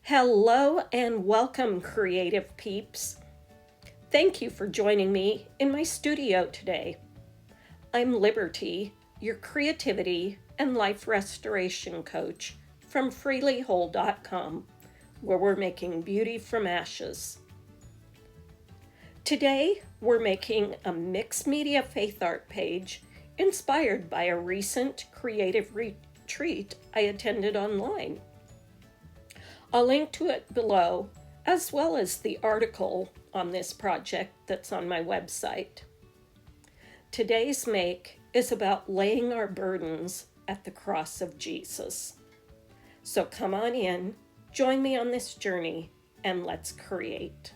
Hello and welcome, creative peeps. Thank you for joining me in my studio today. I'm Liberty, your creativity and life restoration coach from freelywhole.com, where we're making beauty from ashes. Today, we're making a mixed media faith art page inspired by a recent creative retreat I attended online. I'll link to it below, as well as the article on this project that's on my website. Today's make is about laying our burdens at the cross of Jesus. So come on in, join me on this journey, and let's create.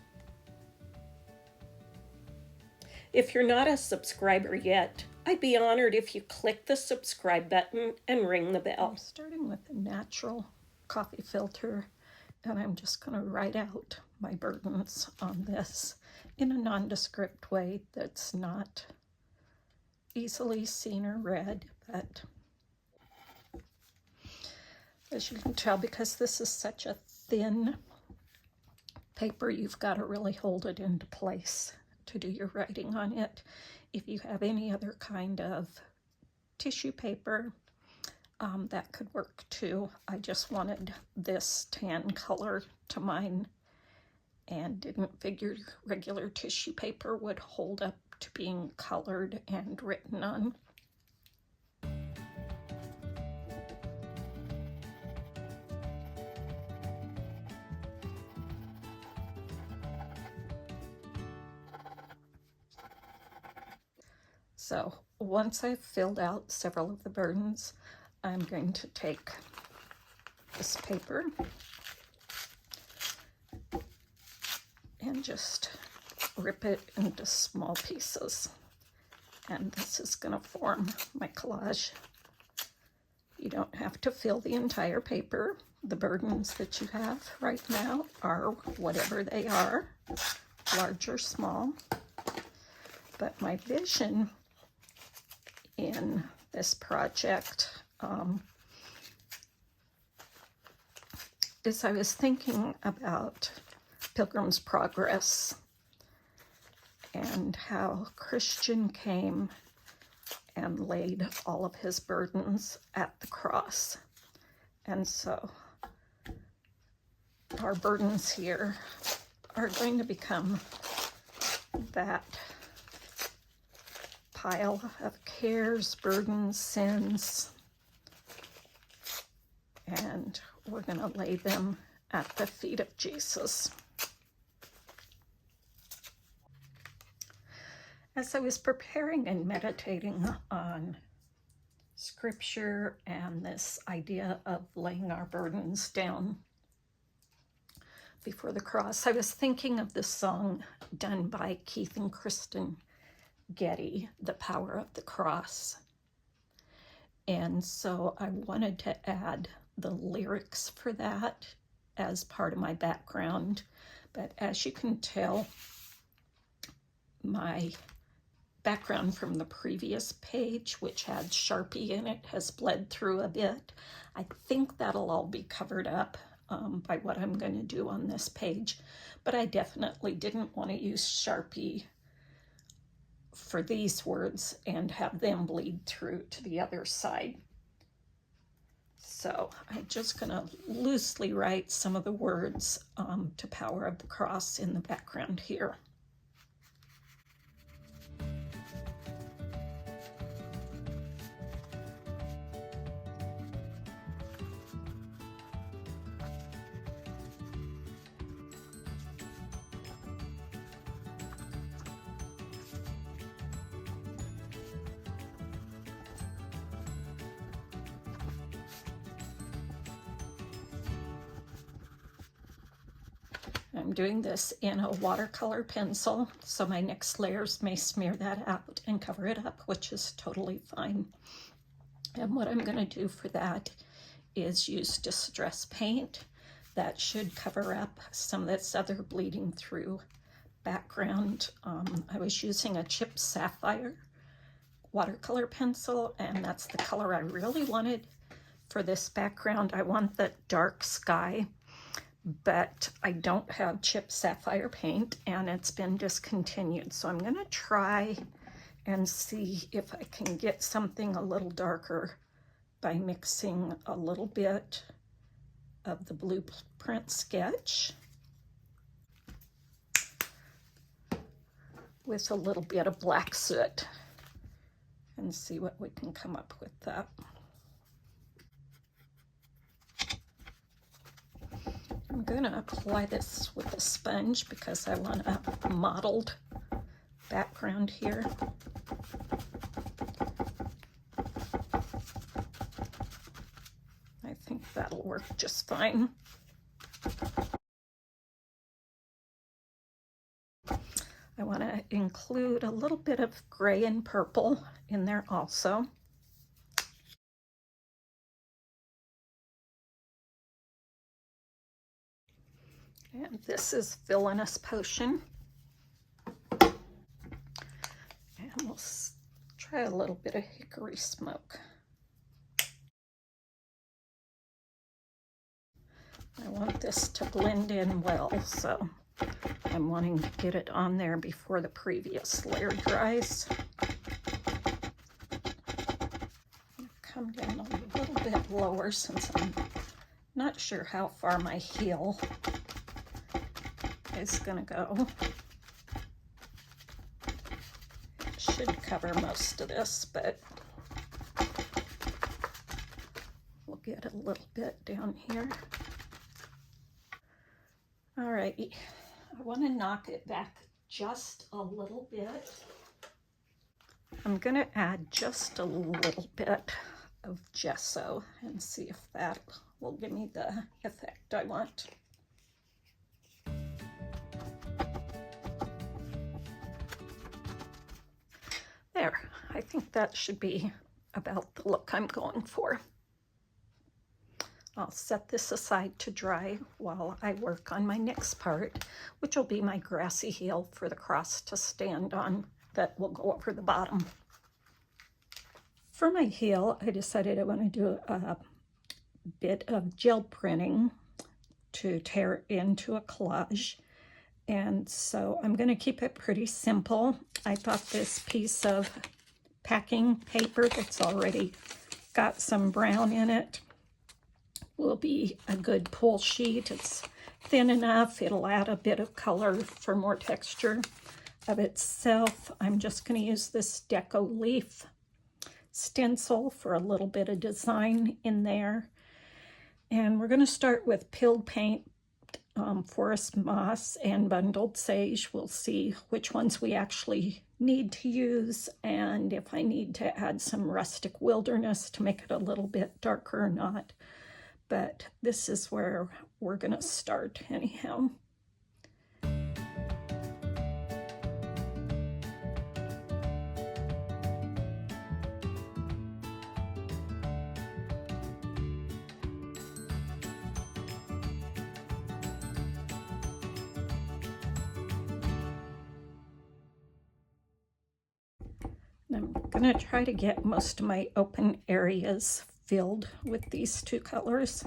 If you're not a subscriber yet, I'd be honored if you click the subscribe button and ring the bell. I'm starting with a natural coffee filter, and I'm just going to write out my burdens on this in a nondescript way that's not easily seen or read, but as you can tell, because this is such a thin paper, you've got to really hold it into place to do your writing on it. If you have any other kind of tissue paper, that could work too. I just wanted this tan color to mine and didn't figure regular tissue paper would hold up to being colored and written on. So once I've filled out several of the burdens, I'm going to take this paper and just rip it into small pieces. And this is going to form my collage. You don't have to fill the entire paper. The burdens that you have right now are whatever they are, large or small. But my vision in this project is I was thinking about Pilgrim's Progress and how Christian came and laid all of his burdens at the cross. And so our burdens here are going to become that pile of cares, burdens, sins, and we're going to lay them at the feet of Jesus. As I was preparing and meditating on scripture and this idea of laying our burdens down before the cross, I was thinking of this song done by Keith and Kristin, Getty, The Power of the Cross. And so I wanted to add the lyrics for that as part of my background. But as you can tell, my background from the previous page, which had Sharpie in it, has bled through a bit. I think that'll all be covered up by what I'm going to do on this page. But I definitely didn't want to use Sharpie for these words and have them bleed through to the other side. So I'm just going to loosely write some of the words to Power of the Cross in the background here. I'm doing this in a watercolor pencil, so my next layers may smear that out and cover it up, which is totally fine. And what I'm going to do for that is use distress paint. That should cover up some of this other bleeding through background. I was using a chipped sapphire watercolor pencil, and that's the color I really wanted for this background. I want the dark sky, but I don't have chipped sapphire paint and it's been discontinued. So I'm gonna try and see if I can get something a little darker by mixing a little bit of the Blueprint Sketch with a little bit of black soot and see what we can come up with that. I'm gonna apply this with a sponge because I want a mottled background here. I think that'll work just fine. I want to include a little bit of gray and purple in there also. And this is Villainous Potion. And we'll try a little bit of hickory smoke. I want this to blend in well, so I'm wanting to get it on there before the previous layer dries. Come down a little bit lower since I'm not sure how far my heel is gonna go. It should cover most of this, but we'll get a little bit down here. Alrighty, I want to knock it back just a little bit. I'm going to add just a little bit of gesso and see if that will give me the effect I want. There, I think that should be about the look I'm going for. I'll set this aside to dry while I work on my next part, which will be my grassy heel for the cross to stand on that will go over the bottom. For my heel, I decided I want to do a bit of gel printing to tear into a collage. And so I'm going to keep it pretty simple. I thought this piece of packing paper that's already got some brown in it will be a good pull sheet. It's thin enough. It'll add a bit of color for more texture of itself. I'm just going to use this deco leaf stencil for a little bit of design in there. And we're going to start with Pilled Paint, Forest Moss, and Bundled Sage. We'll see which ones we actually need to use and if I need to add some Rustic Wilderness to make it a little bit darker or not. But this is where we're going to start anyhow. I'm going to try to get most of my open areas filled with these two colors.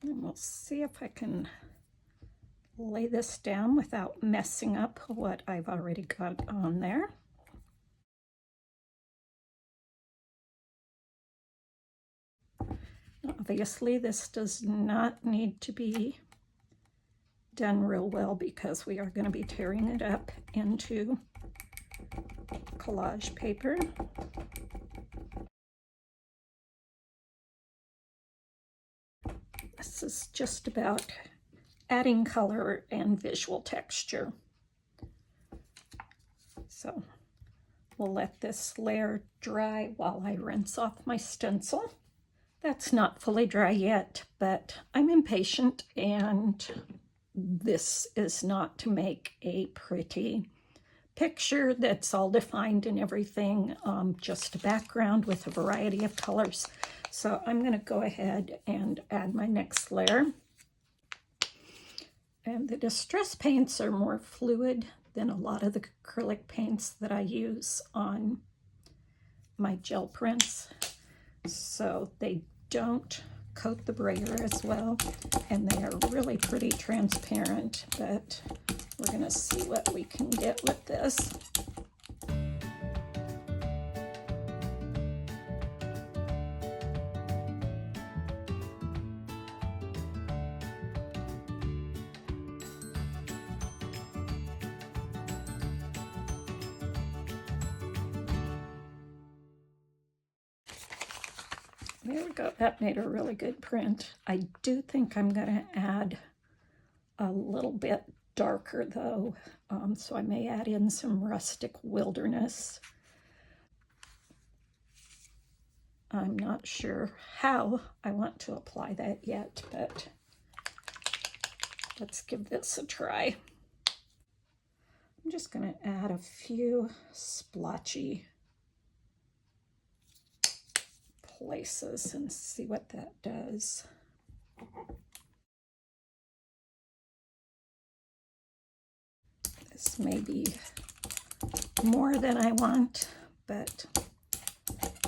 And we'll see if I can lay this down without messing up what I've already got on there. Obviously, this does not need to be done real well because we are going to be tearing it up into collage paper. This is just about adding color and visual texture. So we'll let this layer dry while I rinse off my stencil. That's not fully dry yet, but I'm impatient and this is not to make a pretty picture that's all defined and everything, just a background with a variety of colors. So I'm going to go ahead and add my next layer. And the distress paints are more fluid than a lot of the acrylic paints that I use on my gel prints so they don't coat the brayer as well, and they are really pretty transparent, but we're going to see what we can get with this. There we go. That made a really good print. I do think I'm going to add a little bit darker though, so I may add in some rustic wilderness. I'm not sure how I want to apply that yet, but let's give this a try. I'm just going to add a few splotchy places and see what that does. This may be more than I want, but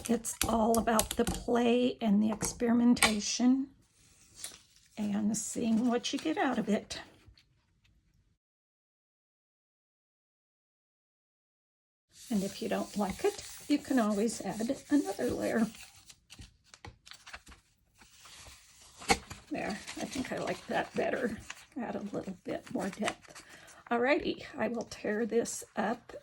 it's all about the play and the experimentation and seeing what you get out of it. And if you don't like it, you can always add another layer. There, I think I like that better. Add a little bit more depth. Alrighty, I will tear this up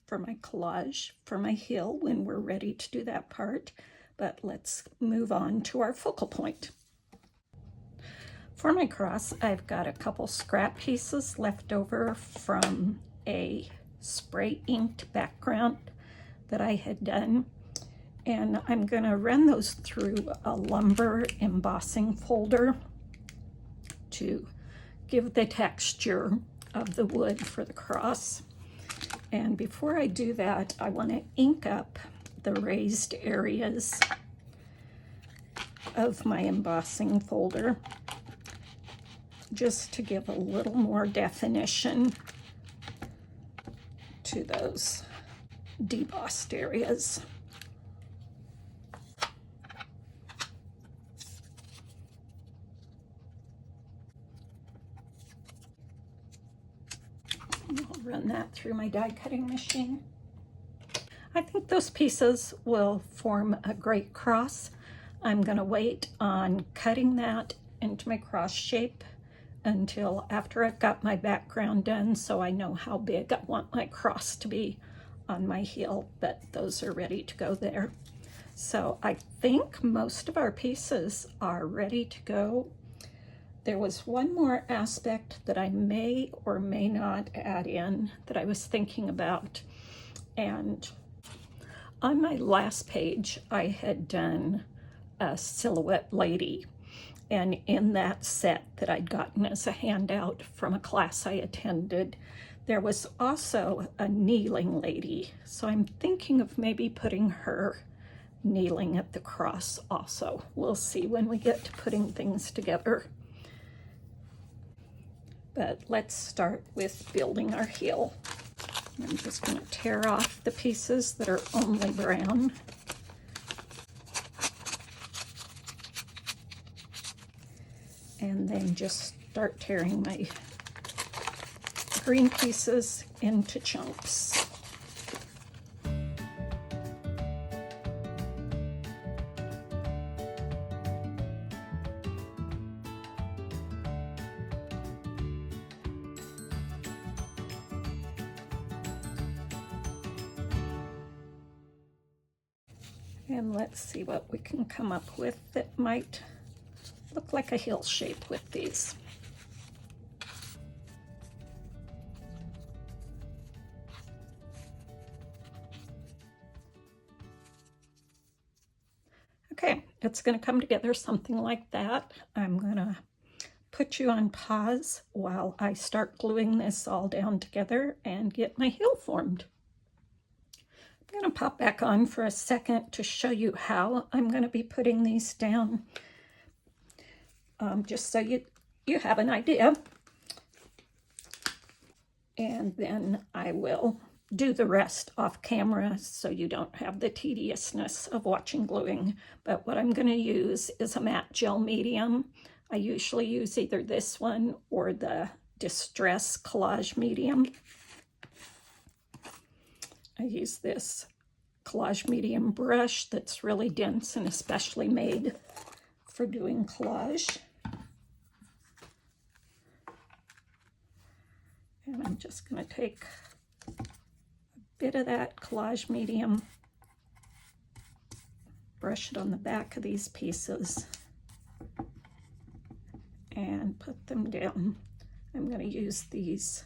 for my collage, for my hill when we're ready to do that part. But let's move on to our focal point. For my cross, I've got a couple scrap pieces left over from a spray inked background that I had done. And I'm going to run those through a lumber embossing folder to give the texture of the wood for the cross. And before I do that, I want to ink up the raised areas of my embossing folder just to give a little more definition to those debossed areas. I'll run that through my die cutting machine. I think those pieces will form a great cross. I'm going to wait on cutting that into my cross shape until after I've got my background done, so I know how big I want my cross to be on my heel, but those are ready to go there. So I think most of our pieces are ready to go. There was one more aspect that I may or may not add in that I was thinking about. And on my last page, I had done a silhouette lady. And in that set that I'd gotten as a handout from a class I attended, there was also a kneeling lady. So I'm thinking of maybe putting her kneeling at the cross also. We'll see when we get to putting things together. But let's start with building our heel. I'm just going to tear off the pieces that are only brown. And then just start tearing my green pieces into chunks. And let's see what we can come up with that might look like a heel shape with these. Okay, it's going to come together something like that. I'm going to put you on pause while I start gluing this all down together and get my heel formed. I'm going to pop back on for a second to show you how I'm going to be putting these down, just so you have an idea. And then I will do the rest off camera so you don't have the tediousness of watching gluing. But what I'm going to use is a matte gel medium. I usually use either this one or the Distress Collage Medium. I use this collage medium brush that's really dense and especially made for doing collage. And I'm just going to take a bit of that collage medium, brush it on the back of these pieces, and put them down. I'm going to use these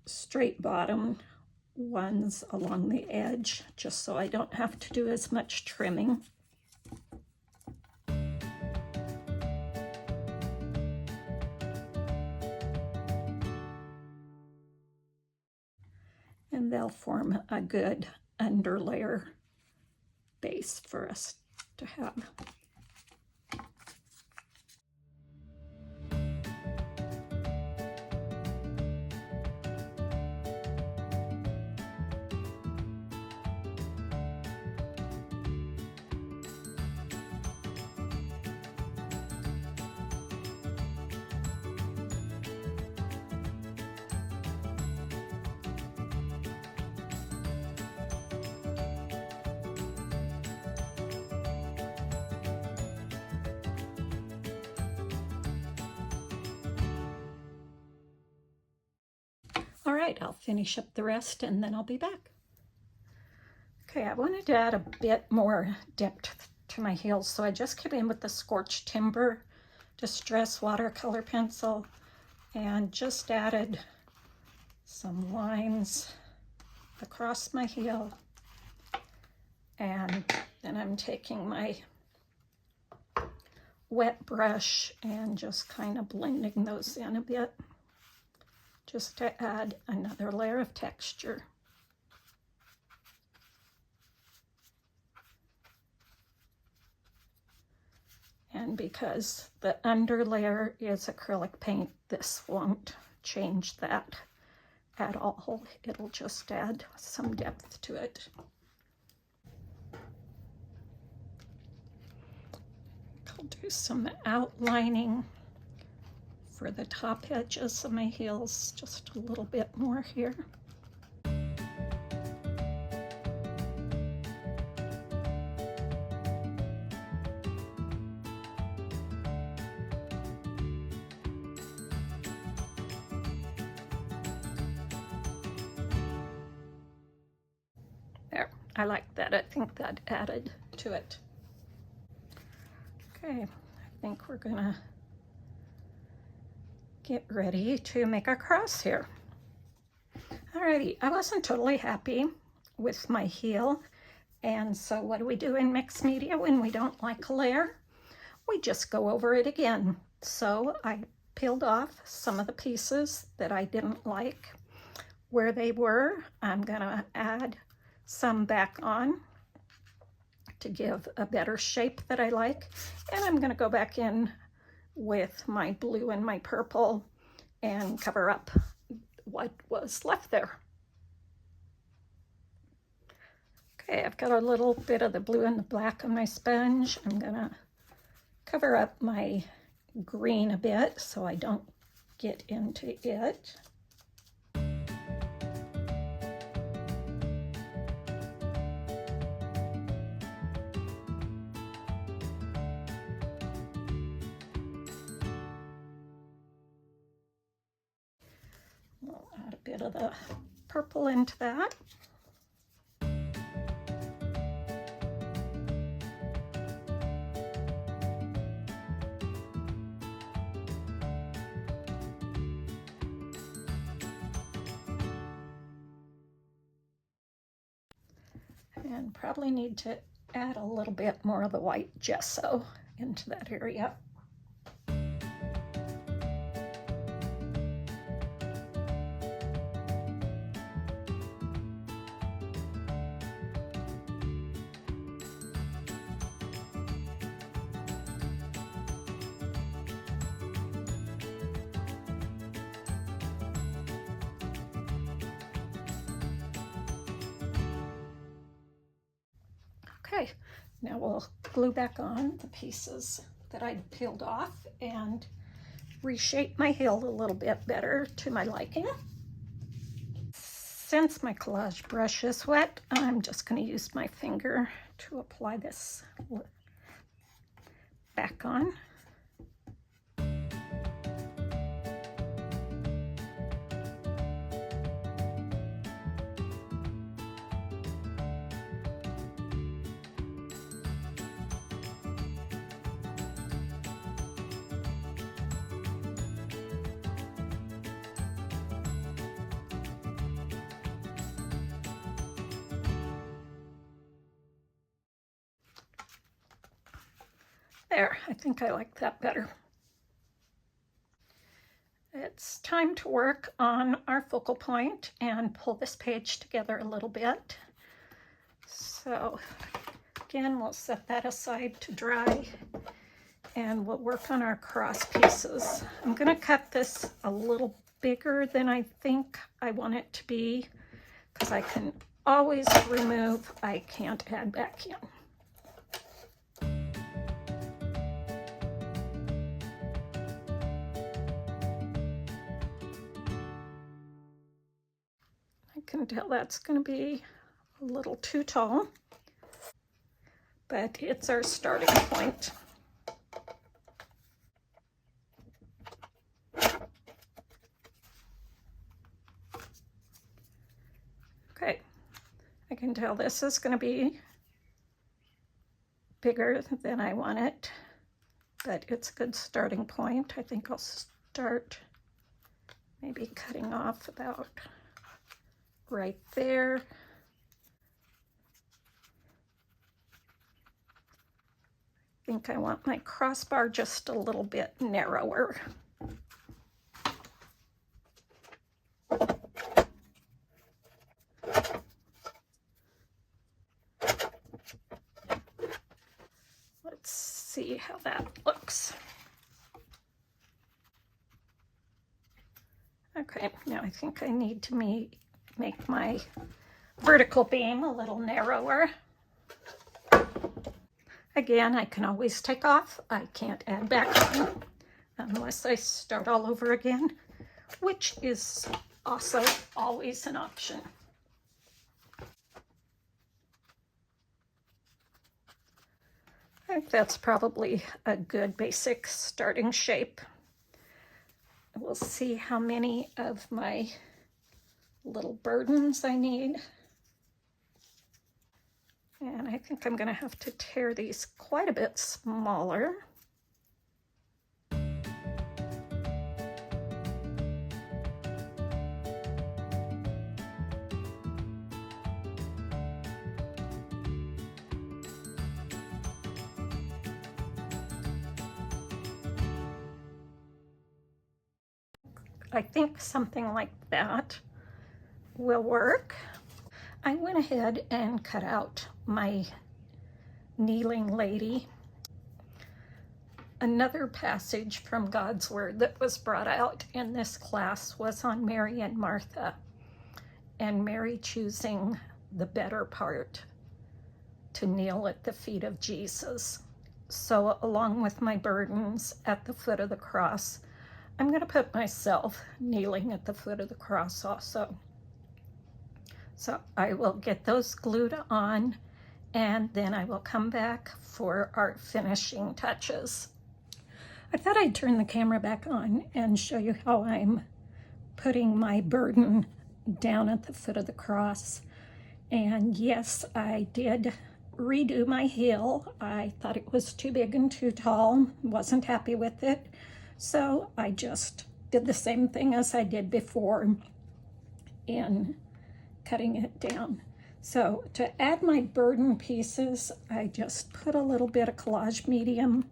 straight bottom ones along the edge just so I don't have to do as much trimming. And they'll form a good underlayer base for us to have. All right, I'll finish up the rest and then I'll be back. Okay, I wanted to add a bit more depth to my heels, so I just came in with the Scorched Timber Distress watercolor pencil and just added some lines across my heel. And then I'm taking my wet brush and just kind of blending those in a bit, just to add another layer of texture. And because the underlayer is acrylic paint, this won't change that at all. It'll just add some depth to it. I'll do some outlining for the top edges of my heels, just a little bit more here. There, I like that. I think that added to it. Okay, I think we're gonna get ready to make our crosshair. Alrighty, I wasn't totally happy with my heel, and so what do we do in mixed media when we don't like a layer? We just go over it again. So I peeled off some of the pieces that I didn't like where they were. I'm gonna add some back on to give a better shape that I like, and I'm gonna go back in with my blue and my purple and cover up what was left there. Okay, I've got a little bit of the blue and the black on my sponge. I'm gonna cover up my green a bit so I don't get into it. We'll add a bit of the purple into that. And probably need to add a little bit more of the white gesso into that area. Okay, now we'll glue back on the pieces that I peeled off and reshape my heel a little bit better to my liking. Since my collage brush is wet, I'm just going to use my finger to apply this back on. There, I think I like that better. It's time to work on our focal point and pull this page together a little bit. So again, we'll set that aside to dry and we'll work on our cross pieces. I'm going to cut this a little bigger than I think I want it to be because I can always remove, I can't add back in. I can tell that's going to be a little too tall, but it's our starting point. Okay, I can tell this is going to be bigger than I want it, but it's a good starting point. I think I'll start maybe cutting off about right there. I think I want my crossbar just a little bit narrower. Let's see how that looks. Okay, now I think I need to make my vertical beam a little narrower. Again, I can always take off. I can't add back on unless I start all over again, which is also always an option. I think that's probably a good basic starting shape. We'll see how many of my little burdens I need. And I think I'm going to have to tear these quite a bit smaller. I think something like that will work. I went ahead and cut out my kneeling lady. Another passage from God's Word that was brought out in this class was on Mary and Martha, and Mary choosing the better part to kneel at the feet of Jesus. So along with my burdens at the foot of the cross, I'm going to put myself kneeling at the foot of the cross also. So I will get those glued on, and then I will come back for our finishing touches. I thought I'd turn the camera back on and show you how I'm putting my burden down at the foot of the cross. And yes, I did redo my heel. I thought it was too big and too tall, wasn't happy with it. So I just did the same thing as I did before in cutting it down. So to add my burden pieces, I just put a little bit of collage medium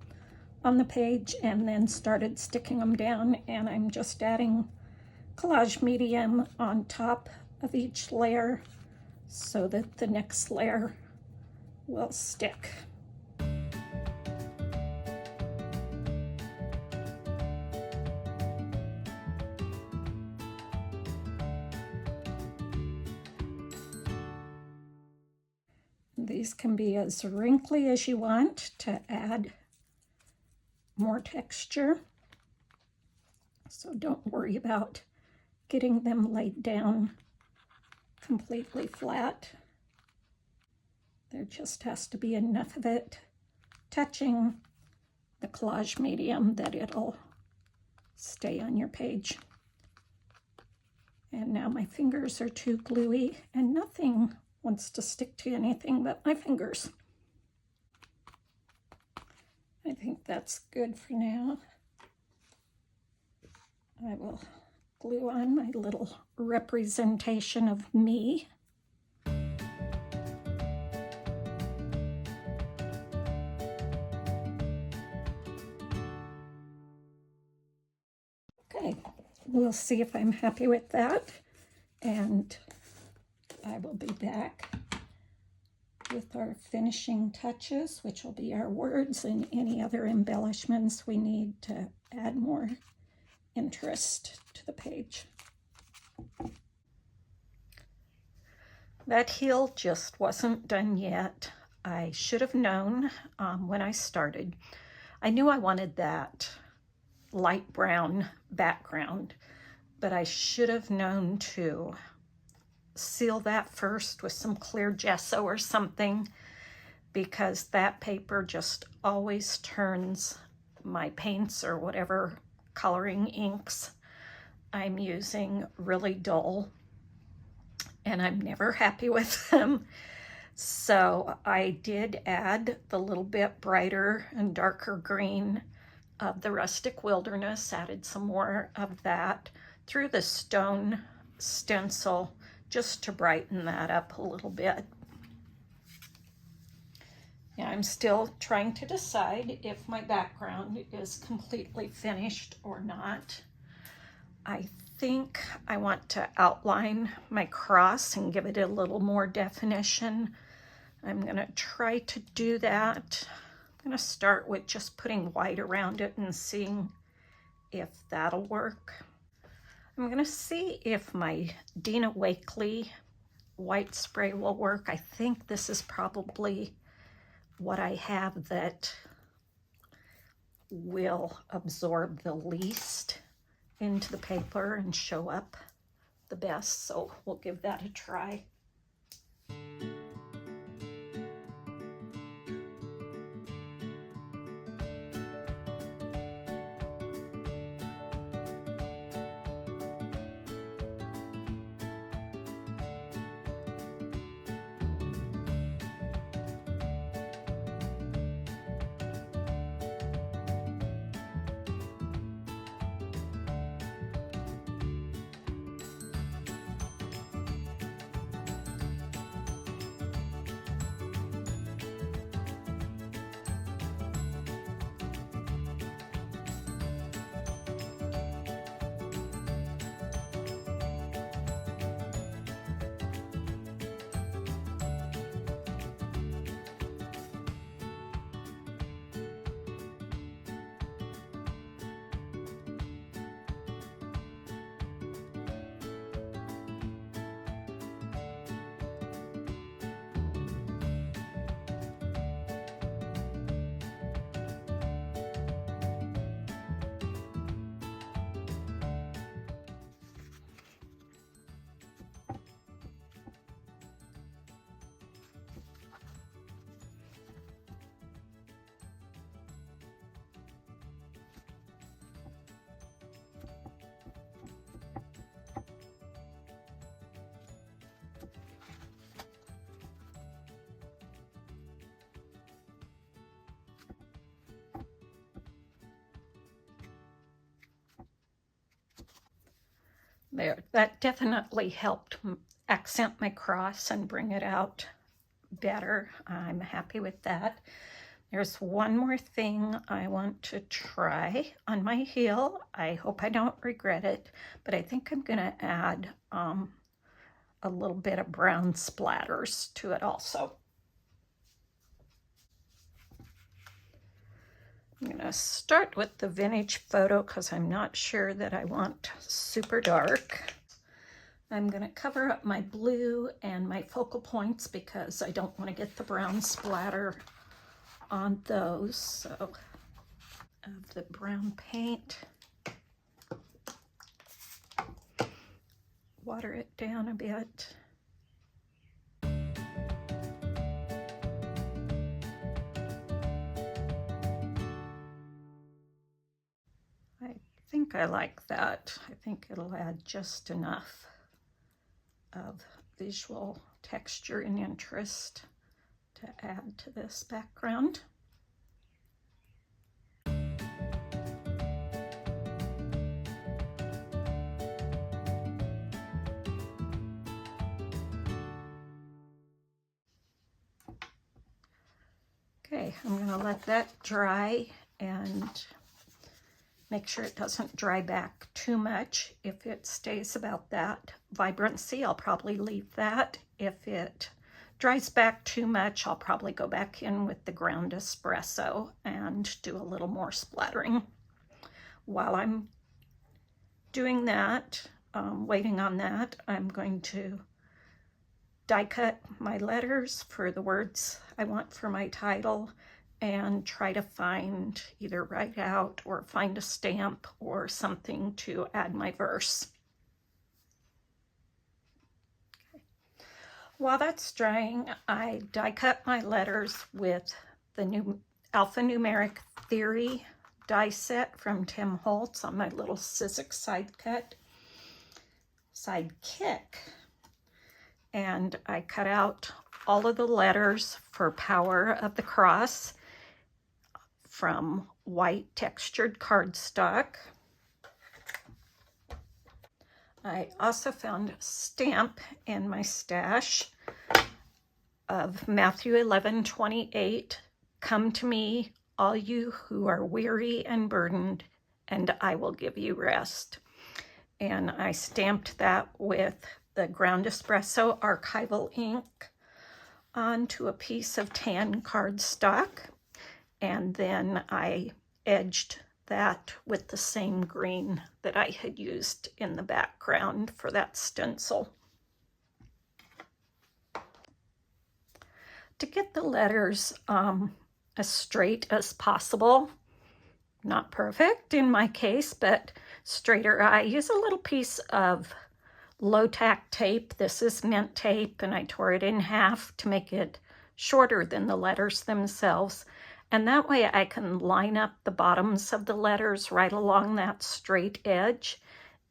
on the page and then started sticking them down, and I'm just adding collage medium on top of each layer so that the next layer will stick. These can be as wrinkly as you want to add more texture. So don't worry about getting them laid down completely flat. There just has to be enough of it touching the collage medium that it'll stay on your page. And now my fingers are too gluey and nothing wants to stick to anything but my fingers. I think that's good for now. I will glue on my little representation of me. Okay, we'll see if I'm happy with that, and I will be back with our finishing touches, which will be our words and any other embellishments we need to add more interest to the page. That heel just wasn't done yet. I should have known when I started. I knew I wanted that light brown background, but I should have known to seal that first with some clear gesso or something, because that paper just always turns my paints or whatever coloring inks I'm using really dull, and I'm never happy with them. So I did add the little bit brighter and darker green of the Rustic Wilderness, added some more of that through the stone stencil just to brighten that up a little bit. Yeah, I'm still trying to decide if my background is completely finished or not. I think I want to outline my cross and give it a little more definition. I'm going to try to do that. I'm going to start with just putting white around it and seeing if that'll work. I'm going to see if my Dina Wakley white spray will work. I think this is probably what I have that will absorb the least into the paper and show up the best. So we'll give that a try. There, that definitely helped accent my cross and bring it out better. I'm happy with that. There's one more thing I want to try on my heel. I hope I don't regret it, but I think I'm going to add a little bit of brown splatters to it also. I'm going to start with the vintage photo because I'm not sure that I want super dark. I'm going to cover up my blue and my focal points because I don't want to get the brown splatter on those. So, of the brown paint, water it down a bit. I think I like that. I think it'll add just enough of visual texture and interest to add to this background. Okay, I'm going to let that dry and make sure it doesn't dry back too much. If it stays about that vibrancy, I'll probably leave that. If it dries back too much, I'll probably go back in with the ground espresso and do a little more splattering. While I'm doing that, waiting on that, I'm going to die cut my letters for the words I want for my title and try to find, either write out or find a stamp or something to add my verse. Okay. While that's drying, I die cut my letters with the new Alphanumeric Theory die set from Tim Holtz on my little Sizzix sidekick. And I cut out all of the letters for Power of the Cross from white textured cardstock. I also found a stamp in my stash of Matthew 11:28. Come to me, all you who are weary and burdened, and I will give you rest. And I stamped that with the ground espresso archival ink onto a piece of tan cardstock, and then I edged that with the same green that I had used in the background for that stencil. To get the letters as straight as possible, not perfect in my case, but straighter, I use a little piece of low-tack tape. This is mint tape, and I tore it in half to make it shorter than the letters themselves. And that way I can line up the bottoms of the letters right along that straight edge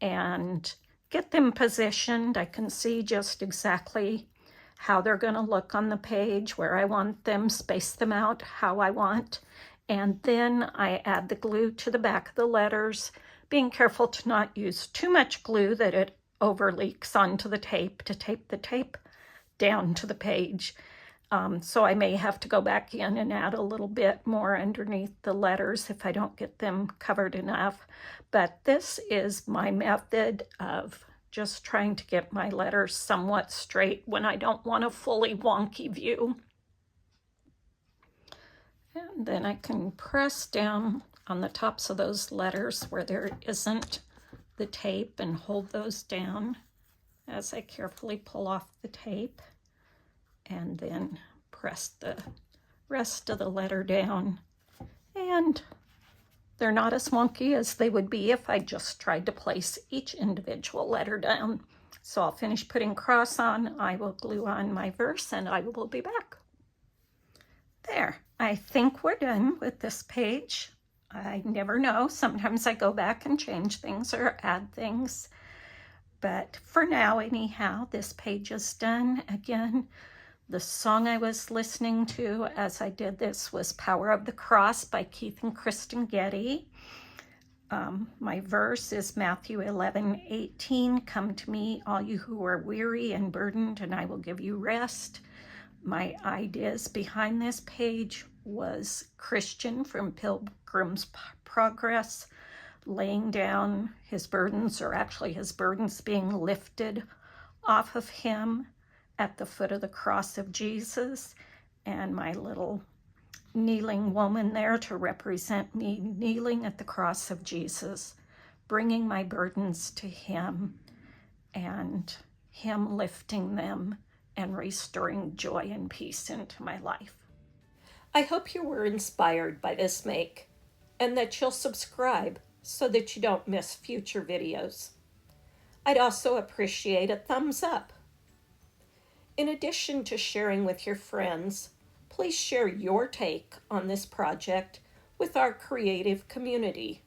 and get them positioned. I can see just exactly how they're going to look on the page, where I want them, space them out how I want. And then I add the glue to the back of the letters, being careful to not use too much glue that it over leaks onto the tape, to tape the tape down to the page. So I may have to go back in and add a little bit more underneath the letters if I don't get them covered enough. But this is my method of just trying to get my letters somewhat straight when I don't want a fully wonky view. And then I can press down on the tops of those letters where there isn't the tape and hold those down as I carefully pull off the tape, and then press the rest of the letter down. And they're not as wonky as they would be if I just tried to place each individual letter down. So I'll finish putting cross on, I will glue on my verse, and I will be back. There, I think we're done with this page. I never know. Sometimes I go back and change things or add things. But for now, anyhow, this page is done. Again, the song I was listening to as I did this was Power of the Cross by Keith and Kristin Getty. My verse is Matthew 11:18. Come to me, all you who are weary and burdened, and I will give you rest. My ideas behind this page was Christian from Pilgrim's Progress laying down his burdens, or actually his burdens being lifted off of him at the foot of the cross of Jesus, and my little kneeling woman there to represent me kneeling at the cross of Jesus, bringing my burdens to him and Him lifting them and restoring joy and peace into my life. I hope you were inspired by this make and that you'll subscribe so that you don't miss future videos. I'd also appreciate a thumbs up. In addition to sharing with your friends, please share your take on this project with our creative community.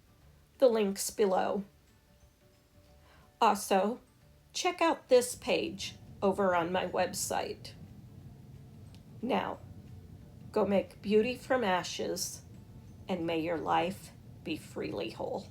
The link's below. Also, check out this page over on my website. Now, go make beauty from ashes, and may your life be freely whole.